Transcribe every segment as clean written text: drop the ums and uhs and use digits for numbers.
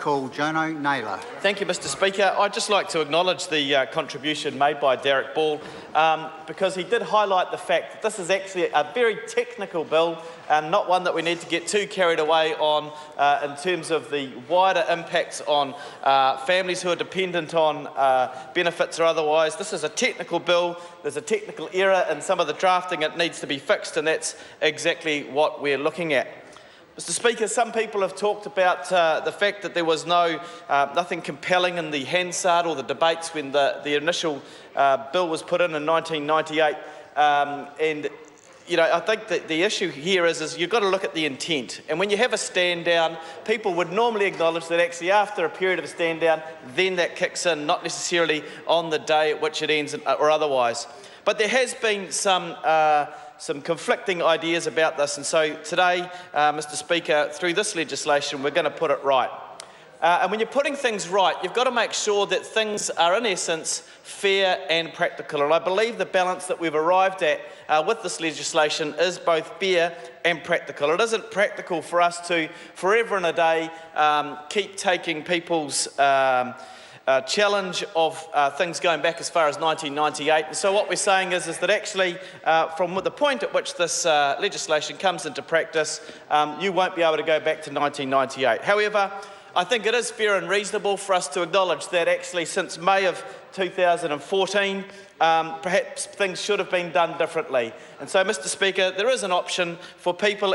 call Jono Naylor. Thank you, Mr Speaker. I'd just like to acknowledge the contribution made by Derek Ball because he did highlight the fact that this is actually a very technical bill and not one that we need to get too carried away on in terms of the wider impacts on families who are dependent on benefits or otherwise. This is a technical bill. There's a technical error in some of the drafting. It needs to be fixed, and that's exactly what we're looking at. Mr Speaker, some people have talked about the fact that there was nothing compelling in the Hansard or the debates when the initial bill was put in 1998. And I think that the issue here is you've got to look at the intent. And when you have a stand down, people would normally acknowledge that actually after a period of a stand down, then that kicks in, not necessarily on the day at which it ends or otherwise. But there has been some conflicting ideas about this, and so today, Mr Speaker, through this legislation, we're going to put it right. And when you're putting things right, you've got to make sure that things are, in essence, fair and practical. And I believe the balance that we've arrived at with this legislation is both fair and practical. It isn't practical for us to, forever and a day, keep taking people's challenge of things going back as far as 1998. And so what we're saying is that actually, from the point at which this legislation comes into practice, you won't be able to go back to 1998. However, I think it is fair and reasonable for us to acknowledge that actually since May of 2014, perhaps things should have been done differently. And so, Mr Speaker, there is an option for people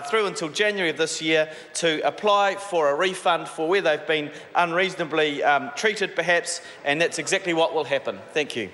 through until January of this year to apply for a refund for where they've been unreasonably treated, perhaps, and that's exactly what will happen. Thank you.